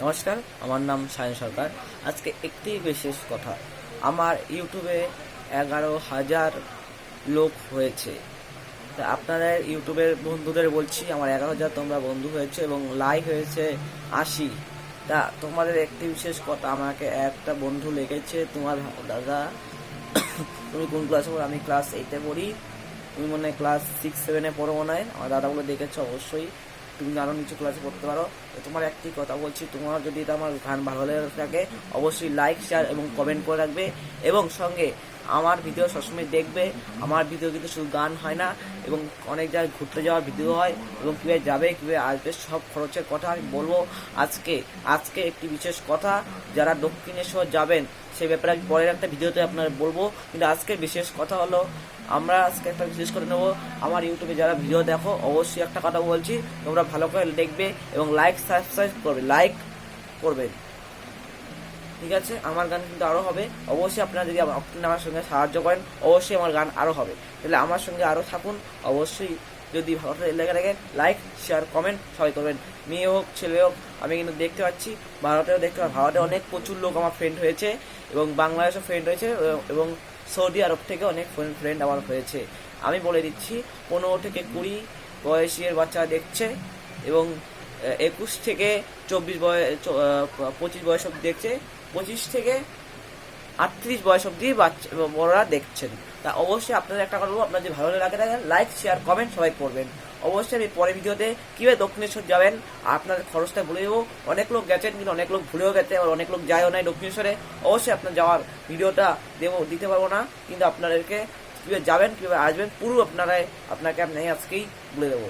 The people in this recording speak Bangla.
নমস্কার, আমার নাম সায়ন সরকার। আজকে একটি বিশেষ কথা, আমার ইউটিউবে 11,000 লোক হয়েছে। তা আপনাদের ইউটিউবের বন্ধুদের বলছি, আমার 11,000 তোমরা বন্ধু হয়েছে এবং লাইক হয়েছে 80। তা তোমাদের একটি বিশেষ কথা, আমাকে একটা বন্ধু লিখেছে, তোমার দাদা তুমি কোন ক্লাসে পড়ো? আমি ক্লাস 8-এ পড়ি। তুমি মনে হয় ক্লাস 6-7-এ পড়ো মনে হয়। আমার দাদাগুলো দেখেছো অবশ্যই, তুমি আরও নিচু ক্লাসে পড়তে পারো। তো তোমার একটি কথা বলছি, তোমার যদি এটা আমার গান ভালো লেগে থাকে অবশ্যই লাইক, শেয়ার এবং কমেন্ট করে রাখবে। এবং সঙ্গে আমার ভিডিও সবসময় দেখবে। আমার ভিডিও কিন্তু শুধু গান হয় না, এবং অনেক জায়গায় ঘুরতে যাওয়ার ভিডিও হয়, এবং কীভাবে যাবে কীভাবে আসবে সব খরচের কথা আমি বলবো। আজকে একটি বিশেষ কথা, যারা দক্ষিণেশ্বর যাবেন সেই ব্যাপারে আমি পরের একটা ভিডিওতে আপনার বলবো। কিন্তু আজকে বিশেষ কথা হলো, আমরা আজকে একটা বিশেষ করে নেবো। আমার ইউটিউবে যারা ভিডিও দেখো অবশ্যই একটা কথা বলছি, তোমরা ভালো করে দেখবে এবং সাবস্ক্রাইব করবে। ঠিক আছে? আমার গান কিন্তু আরও হবে। অবশ্যই আপনারা যদি আমার সঙ্গে সাহায্য করেন অবশ্যই আমার গান আরও হবে। তাহলে আমার সঙ্গে আরও থাকুন। অবশ্যই যদি ভালো লেগে থাকে লাইক, শেয়ার, কমেন্ট সবাই করবেন। মেয়ে হোক ছেলে হোক, আমি কিন্তু দেখতে পাচ্ছি ভারতেও ভারতে অনেক প্রচুর লোক আমার ফ্রেন্ড হয়েছে, এবং বাংলাদেশও ফ্রেন্ড হয়েছে, এবং সৌদি আরব থেকে অনেক ফ্রেন্ড আমার হয়েছে। আমি বলে দিচ্ছি, 15 থেকে 20 বয়সের বাচ্চারা দেখছে, এবং 21 থেকে 25 বয়স অব্দি দেখছে, 25 থেকে 38 বয়স অব্দি বড়রা দেখছেন। তা অবশ্যই আপনাদের একটা কথা বলবো, আপনার যদি ভালো লাগে লাইক, শেয়ার, কমেন্ট সবাই করবেন। অবশ্যই আমি পরের ভিডিওতে কীভাবে দক্ষিণেশ্বর যাবেন আপনাদের খরচটা বলে দেবো। অনেক লোক গেছেন, কিন্তু অনেক লোক ভুলেও গেছে, আর অনেক লোক যায়ও নাই দক্ষিণেশ্বরে। অবশ্যই আপনার যাওয়ার ভিডিওটা দিতে পারবো না, কিন্তু আপনাদেরকে কীভাবে যাবেন কীভাবে আসবেন পুরো আপনাকে আমি আজকেই বলে দেবো।